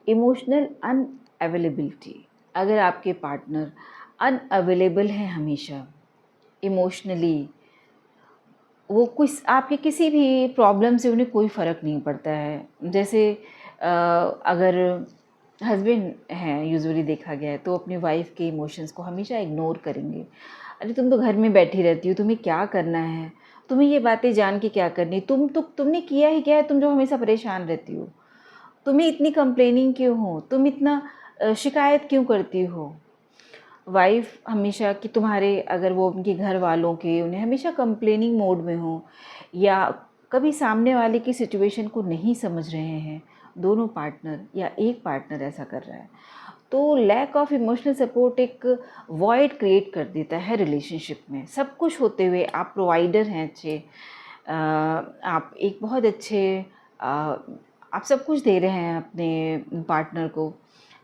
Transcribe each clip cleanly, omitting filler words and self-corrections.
Emotional unavailability, अगर आपके partner unavailable है हमेशा इमोशनली, वो कुछ आपके किसी भी प्रॉब्लम से उन्हें कोई फ़र्क नहीं पड़ता है। जैसे अगर हस्बैंड हैं, यूजुअली देखा गया है, तो अपनी वाइफ़ के इमोशंस को हमेशा इग्नोर करेंगे। अरे तुम तो घर में बैठी रहती हो, तुम्हें क्या करना है, तुम्हें ये बातें जान के क्या करनी, तुमने किया ही क्या है, तुम जो हमेशा परेशान रहती हो, तुम्हें इतनी कंप्लेनिंग क्यों हो, तुम इतना शिकायत क्यों करती हो। वाइफ़ हमेशा कि तुम्हारे, अगर वो उनके घर वालों के, उन्हें हमेशा कंप्लेनिंग मोड में हो, या कभी सामने वाले की सिचुएशन को नहीं समझ रहे हैं, दोनों पार्टनर या एक पार्टनर ऐसा कर रहा है, तो लैक ऑफ इमोशनल सपोर्ट एक वॉइड क्रिएट कर देता है रिलेशनशिप में। सब कुछ होते हुए आप प्रोवाइडर हैं अच्छे, आप एक बहुत अच्छे, आप सब कुछ दे रहे हैं अपने पार्टनर को,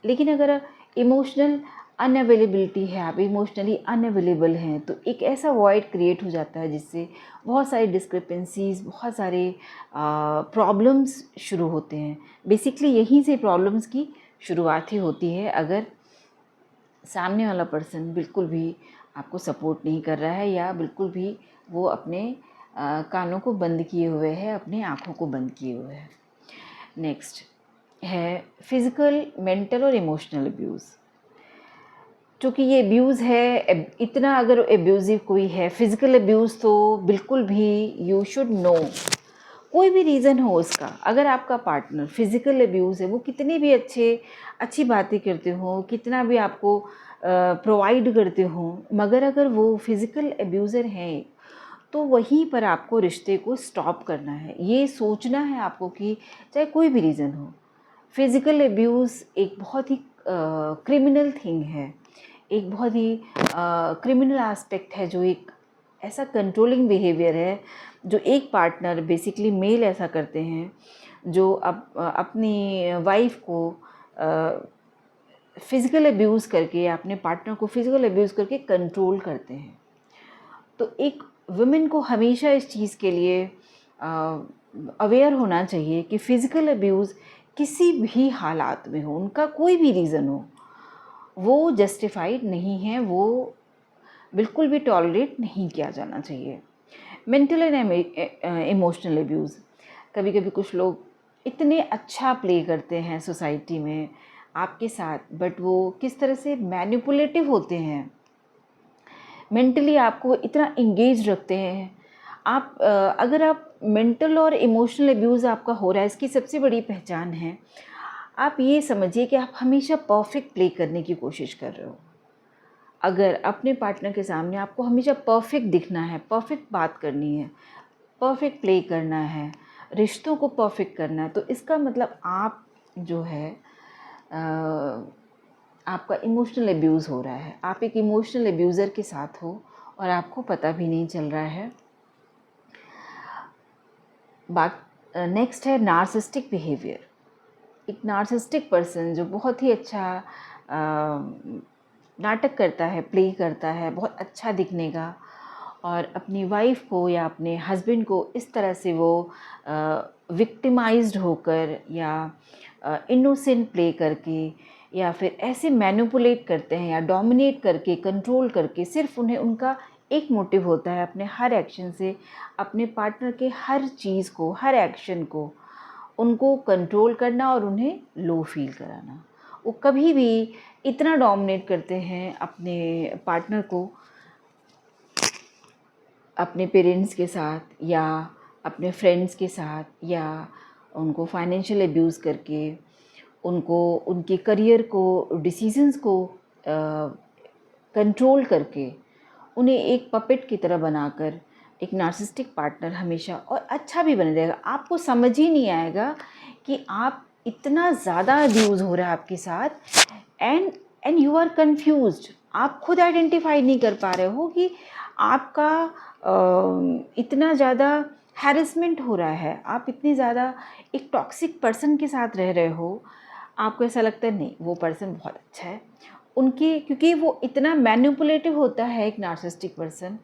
लेकिन अगर इमोशनल अनअवेलेबिलिटी है, आप इमोशनली अनअवेलेबल हैं, तो एक ऐसा वॉइड क्रिएट हो जाता है जिससे बहुत सारी डिस्क्रिपेंसीज, बहुत सारे प्रॉब्लम्स शुरू होते हैं। बेसिकली यहीं से प्रॉब्लम्स की शुरुआत ही होती है, अगर सामने वाला पर्सन बिल्कुल भी आपको सपोर्ट नहीं कर रहा है, या बिल्कुल भी वो अपने कानों को बंद किए हुए है, अपनी आँखों को बंद किए हुए है। नेक्स्ट है फिज़िकल, मेंटल और इमोशनल अब्यूज़। चूँकि ये अब्यूज़ है, इतना अगर एब्यूज़िव कोई है, फ़िज़िकल अब्यूज़ तो बिल्कुल भी यू शुड नो, कोई भी रीज़न हो उसका, अगर आपका पार्टनर फ़िज़िकल अब्यूज़ है, वो कितनी भी अच्छी बातें करते हों, कितना भी आपको प्रोवाइड करते हों, मगर अगर वो फ़िज़िकल अब्यूज़र हैं, तो वहीं पर आपको रिश्ते को स्टॉप करना है। ये सोचना है आपको कि चाहे कोई भी रीज़न हो, फ़िज़िकल अब्यूज़ एक बहुत ही क्रिमिनल थिंग है, एक बहुत ही क्रिमिनल एस्पेक्ट है, जो एक ऐसा कंट्रोलिंग बिहेवियर है जो एक पार्टनर, बेसिकली मेल ऐसा करते हैं, जो अपनी वाइफ़ को फ़िज़िकल अब्यूज़ करके, या अपने पार्टनर को फ़िज़िकल अब्यूज़ करके कंट्रोल करते हैं। तो एक वुमेन को हमेशा इस चीज़ के लिए अवेयर होना चाहिए कि फ़िज़िकल अब्यूज़ किसी भी हालात में हो, उनका कोई भी रीज़न हो, वो जस्टिफाइड नहीं है, वो बिल्कुल भी टॉलरेट नहीं किया जाना चाहिए। मेंटल एंड इमोशनल अब्यूज़, कभी कभी कुछ लोग इतने अच्छा प्ले करते हैं सोसाइटी में आपके साथ, बट वो किस तरह से मैनिपुलेटिव होते हैं, मेंटली आपको इतना इंगेज रखते हैं। आप अगर आप मेंटल और इमोशनल अब्यूज़ आपका हो रहा है, इसकी सबसे बड़ी पहचान है, आप ये समझिए कि आप हमेशा परफेक्ट प्ले करने की कोशिश कर रहे हो। अगर अपने पार्टनर के सामने आपको हमेशा परफेक्ट दिखना है, परफेक्ट बात करनी है, परफेक्ट प्ले करना है, रिश्तों को परफेक्ट करना है, तो इसका मतलब आप जो है आपका इमोशनल अब्यूज़ हो रहा है। आप एक इमोशनल अब्यूज़र के साथ हो और आपको पता भी नहीं चल रहा है। बात नेक्स्ट है नार्सिसिस्टिक बिहेवियर। एक नार्सिसिस्टिक पर्सन जो बहुत ही अच्छा नाटक करता है, प्ले करता है, बहुत अच्छा दिखने का, और अपनी वाइफ को या अपने हस्बैंड को इस तरह से वो विक्टिमाइज्ड होकर, या इनोसेंट प्ले करके, या फिर ऐसे मैनिपुलेट करते हैं, या डोमिनेट करके, कंट्रोल करके, सिर्फ उन्हें उनका एक मोटिव होता है अपने हर एक्शन से, अपने पार्टनर के हर चीज़ को, हर एक्शन को उनको कंट्रोल करना और उन्हें लो फील कराना। वो कभी भी इतना डोमिनेट करते हैं अपने पार्टनर को, अपने पेरेंट्स के साथ, या अपने फ्रेंड्स के साथ, या उनको फाइनेंशियल अब्यूज़ करके, उनको उनके करियर को, डिसीजंस को कंट्रोल करके, उन्हें एक पपेट की तरह बनाकर, एक नार्सिसिस्टिक पार्टनर हमेशा और अच्छा भी बन रहेगा। आपको समझ ही नहीं आएगा कि आप इतना ज़्यादा अब्यूज़ हो रहा है आपके साथ, and and you are confused. आप खुद आइडेंटिफाई नहीं कर पा रहे हो कि आपका इतना ज़्यादा हैरेसमेंट हो रहा है, आप इतनी ज़्यादा एक टॉक्सिक पर्सन के साथ रह रहे हो। आपको ऐसा लगता है नहीं, वो पर्सन बहुत अच्छा है, उनके, क्योंकि वो इतना मैनिपुलेटिव होता है एक नार्सिसिस्टिक पर्सन,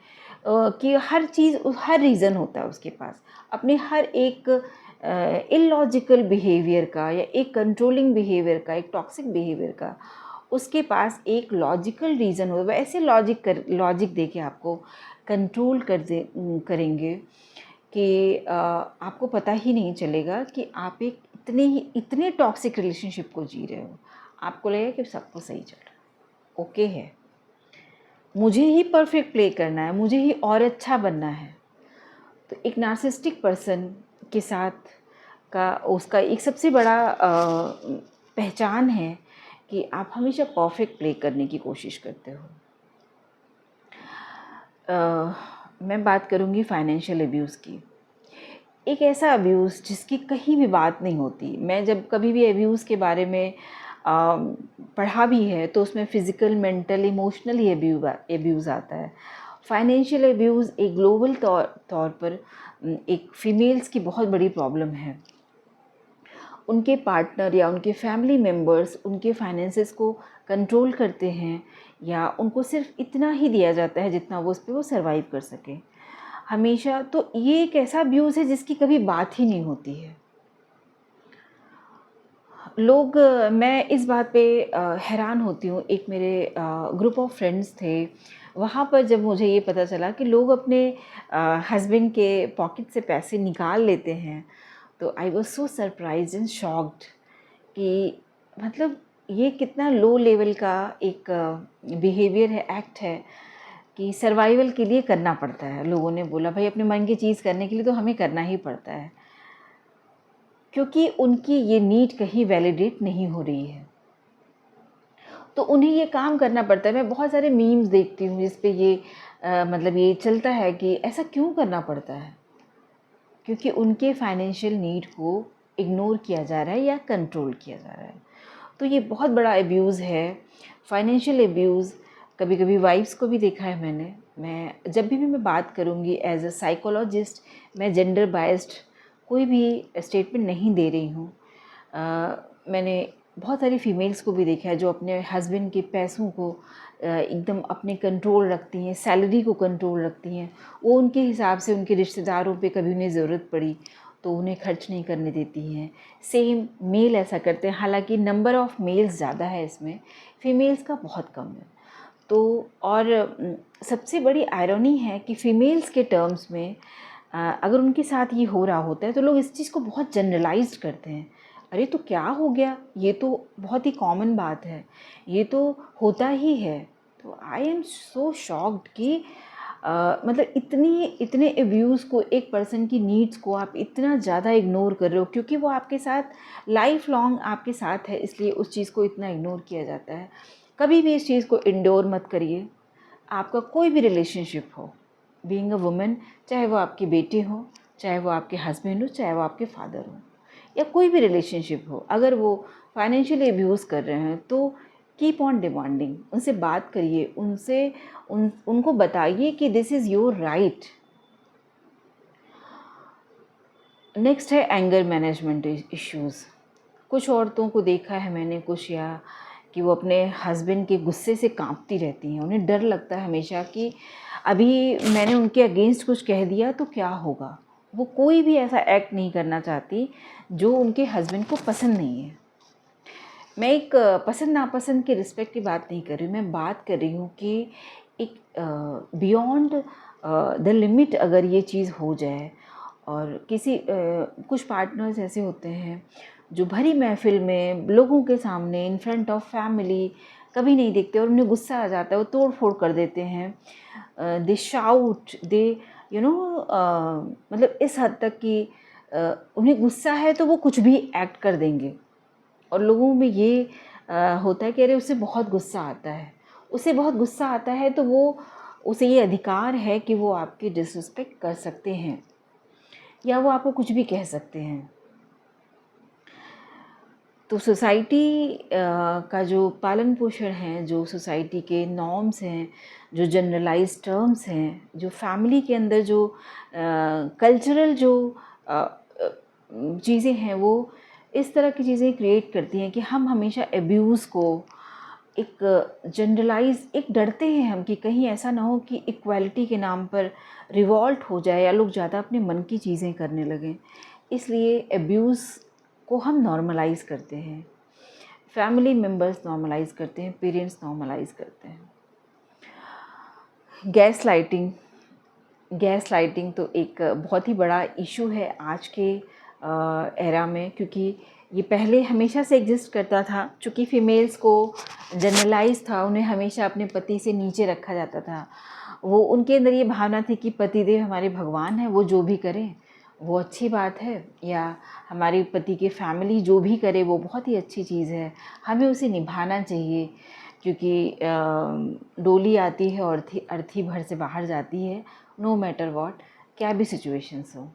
कि हर चीज़, हर रीज़न होता है उसके पास, अपने हर एक इलॉजिकल बिहेवियर का या एक कंट्रोलिंग बिहेवियर का, एक टॉक्सिक बिहेवियर का, उसके पास एक लॉजिकल रीज़न हो, वैसे लॉजिक दे के आपको कंट्रोल करेंगे कि आपको पता ही नहीं चलेगा कि आप एक इतने टॉक्सिक रिलेशनशिप को जी रहे हो। आपको लगेगा कि सब कुछ सही चल रहा है, ओके है, मुझे ही परफेक्ट प्ले करना है, मुझे ही और अच्छा बनना है। तो एक नार्सिसिस्टिक पर्सन के साथ का उसका एक सबसे बड़ा पहचान है कि आप हमेशा परफेक्ट प्ले करने की कोशिश करते हो। मैं बात करूँगी फाइनेंशियल अब्यूज़ की। एक ऐसा अब्यूज़ जिसकी कहीं भी बात नहीं होती। मैं जब कभी भी अब्यूज़ के बारे में पढ़ा भी है तो उसमें फ़िज़िकल, मेंटल, इमोशनल ही अब्यूज़ आता है। फाइनेंशियल अब्यूज़ एक ग्लोबल तौर पर एक फ़ीमेल्स की बहुत बड़ी प्रॉब्लम है। उनके पार्टनर या उनके फैमिली मेम्बर्स उनके फाइनेंसेस को कंट्रोल करते हैं या उनको सिर्फ इतना ही दिया जाता है जितना वो उस पर वो सर्वाइव कर सके हमेशा। तो ये एक ऐसा अब्यूज़ है जिसकी कभी बात ही नहीं होती है। मैं इस बात पे हैरान होती हूँ। एक मेरे ग्रुप ऑफ फ्रेंड्स थे, वहाँ पर जब मुझे ये पता चला कि लोग अपने हस्बैंड के पॉकेट से पैसे निकाल लेते हैं, तो I was so surprised and shocked कि मतलब ये कितना लो लेवल का एक बिहेवियर है, एक्ट है कि सर्वाइवल के लिए करना पड़ता है। लोगों ने बोला भाई अपने मन की चीज़ करने के लिए तो हमें करना ही पड़ता है, क्योंकि उनकी ये नीड कहीं वैलिडेट नहीं हो रही है, तो उन्हें ये काम करना पड़ता है। मैं बहुत सारे मीम्स देखती हूँ जिस पे ये मतलब ये चलता है कि ऐसा क्यों करना पड़ता है, क्योंकि उनके फाइनेंशियल नीड को इग्नोर किया जा रहा है या कंट्रोल किया जा रहा है। तो ये बहुत बड़ा अब्यूज़ है, फाइनेंशियल अब्यूज़। कभी कभी वाइफ्स को भी देखा है मैंने। मैं जब भी मैं बात करूँगी एज अ साइकोलॉजिस्ट, मैं जेंडर बायस्ड कोई भी स्टेटमेंट नहीं दे रही हूँ। मैंने बहुत सारी फीमेल्स को भी देखा है जो अपने हस्बैंड के पैसों को एकदम अपने कंट्रोल रखती हैं, सैलरी को कंट्रोल रखती हैं। वो उनके हिसाब से उनके रिश्तेदारों पे कभी उन्हें ज़रूरत पड़ी तो उन्हें खर्च नहीं करने देती हैं। सेम मेल ऐसा करते हैं, हालांकि नंबर ऑफ़ मेल्स ज़्यादा है इसमें, फीमेल्स का बहुत कम है। तो और सबसे बड़ी आयरनी है कि फ़ीमेल्स के टर्म्स में अगर उनके साथ ये हो रहा होता है तो लोग इस चीज़ को बहुत जनरलाइज्ड करते हैं। अरे तो क्या हो गया, ये तो बहुत ही कॉमन बात है, ये तो होता ही है। तो आई एम सो शॉक्ड कि मतलब इतने अब्यूज़ को, एक पर्सन की नीड्स को आप इतना ज़्यादा इग्नोर कर रहे हो क्योंकि वो आपके साथ लाइफ लॉन्ग आपके साथ है, इसलिए उस चीज़ को इतना इग्नोर किया जाता है। कभी भी इस चीज़ को इंडोर मत करिए। आपका कोई भी रिलेशनशिप हो, बीइंग अ वुमन, चाहे वो आपके बेटे हो, चाहे वो आपके हस्बैंड हो, चाहे वो आपके फादर हो, या कोई भी रिलेशनशिप हो, अगर वो फाइनेंशियली अब्यूज़ कर रहे हैं तो कीप ऑन डिमांडिंग, उनसे बात करिए, उनको बताइए कि this is your right. Next है एंगर मैनेजमेंट इश्यूज़। कुछ औरतों को देखा है मैंने, कुछ या कि वो अपने हस्बैंड के गुस्से से कांपती रहती हैं। उन्हें डर लगता है हमेशा कि अभी मैंने उनके अगेंस्ट कुछ कह दिया तो क्या होगा। वो कोई भी ऐसा एक्ट नहीं करना चाहती जो उनके हस्बैंड को पसंद नहीं है। मैं एक पसंद नापसंद के रिस्पेक्ट की बात नहीं कर रही हूँ, मैं बात कर रही हूँ कि एक बियॉन्ड द लिमिट अगर ये चीज़ हो जाए और कुछ पार्टनर्स ऐसे होते हैं जो भरी महफिल में लोगों के सामने इन फ्रंट ऑफ फैमिली कभी नहीं देखते और उन्हें गुस्सा आ जाता है, वो तोड़ फोड़ कर देते हैं। दे शाउट, दे मतलब इस हद तक कि उन्हें गुस्सा है तो वो कुछ भी एक्ट कर देंगे। और लोगों में ये होता है कि अरे उसे बहुत गुस्सा आता है, उसे बहुत गुस्सा आता है तो उसे ये अधिकार है कि वो आपकी डिसरिस्पेक्ट कर सकते हैं या वो आपको कुछ भी कह सकते हैं। तो सोसाइटी का जो पालन पोषण है, जो सोसाइटी के नॉर्म्स हैं, जो जनरलाइज्ड टर्म्स हैं, जो फैमिली के अंदर जो कल्चरल जो चीज़ें हैं, वो इस तरह की चीज़ें क्रिएट करती हैं कि हम हमेशा अब्यूज़ को एक एक डरते हैं हम कि कहीं ऐसा ना हो कि इक्वालिटी के नाम पर रिवॉल्ट हो जाए या लोग ज़्यादा अपने मन की चीज़ें करने लगें। इसलिए एब्यूज़ को हम नॉर्मलाइज़ करते हैं, फैमिली मेम्बर्स नॉर्मलाइज़ करते हैं, पेरेंट्स नॉर्मलाइज़ करते हैं। गैस लाइटिंग तो एक बहुत ही बड़ा इशू है आज के एरा में, क्योंकि ये पहले हमेशा से एग्जिस्ट करता था। चूँकि फ़ीमेल्स को जनरलाइज था, उन्हें हमेशा अपने पति से नीचे रखा जाता था। वो उनके अंदर ये भावना थी कि पतिदेव हमारे भगवान हैं, वो जो भी करें वो अच्छी बात है, या हमारे पति की फैमिली जो भी करे वो बहुत ही अच्छी चीज़ है, हमें उसे निभाना चाहिए, क्योंकि डोली आती है और अर्थी भर से बाहर जाती है, नो मैटर व्हाट, क्या भी सिचुएशंस हो।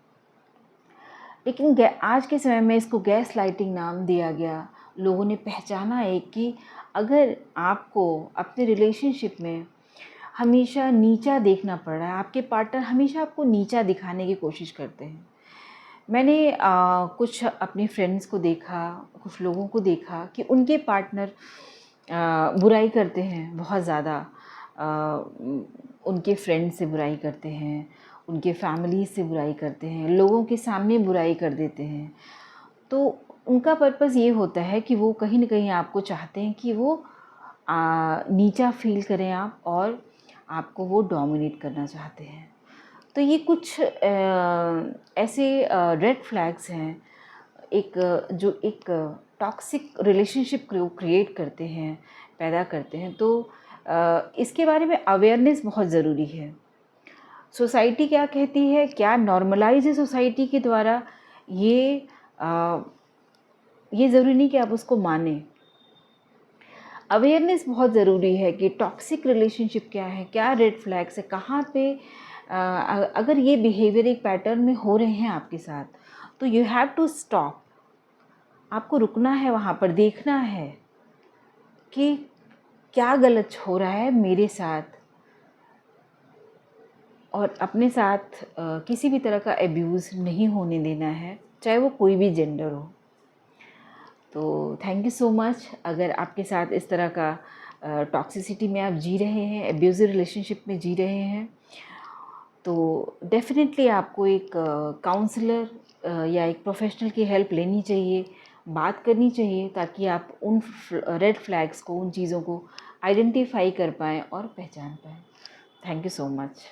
लेकिन आज के समय में इसको गैस लाइटिंग नाम दिया गया। लोगों ने पहचाना एक कि अगर आपको अपने रिलेशनशिप में हमेशा नीचा देखना पड़ रहा है, आपके पार्टनर हमेशा आपको नीचा दिखाने की कोशिश करते हैं। मैंने कुछ अपनी फ्रेंड्स को देखा, कुछ लोगों को देखा कि उनके पार्टनर बुराई करते हैं बहुत ज़्यादा, उनके फ्रेंड से बुराई करते हैं, उनके फैमिली से बुराई करते हैं, लोगों के सामने बुराई कर देते हैं। तो उनका पर्पज़ ये होता है कि वो कहीं न कहीं आपको चाहते हैं कि वो नीचा फ़ील करें आप, और आपको वो डोमिनेट करना चाहते हैं। तो ये कुछ ऐसे रेड फ्लैग्स हैं जो एक टॉक्सिक रिलेशनशिप को क्रिएट करते हैं, पैदा करते हैं। तो इसके बारे में अवेयरनेस बहुत ज़रूरी है। सोसाइटी क्या कहती है, क्या नॉर्मलाइज है सोसाइटी के द्वारा, ये ज़रूरी नहीं कि आप उसको मानें। अवेयरनेस बहुत ज़रूरी है कि टॉक्सिक रिलेशनशिप क्या है, क्या रेड फ्लैग्स है, कहाँ पे अगर ये बिहेवियर एक पैटर्न में हो रहे हैं आपके साथ, तो यू हैव टू स्टॉप। आपको रुकना है, वहाँ पर देखना है कि क्या गलत हो रहा है मेरे साथ, और अपने साथ किसी भी तरह का एब्यूज़ नहीं होने देना है, चाहे वो कोई भी जेंडर हो। तो थैंक यू सो मच। अगर आपके साथ इस तरह का टॉक्सिसिटी में आप जी रहे हैं, एब्यूज़िव रिलेशनशिप में जी रहे हैं, तो डेफ़िनेटली आपको एक काउंसलर या एक प्रोफेशनल की हेल्प लेनी चाहिए, बात करनी चाहिए, ताकि आप उन रेड फ्लैग्स को, उन चीज़ों को आइडेंटिफाई कर पाएँ और पहचान पाएँ। Thank you so much.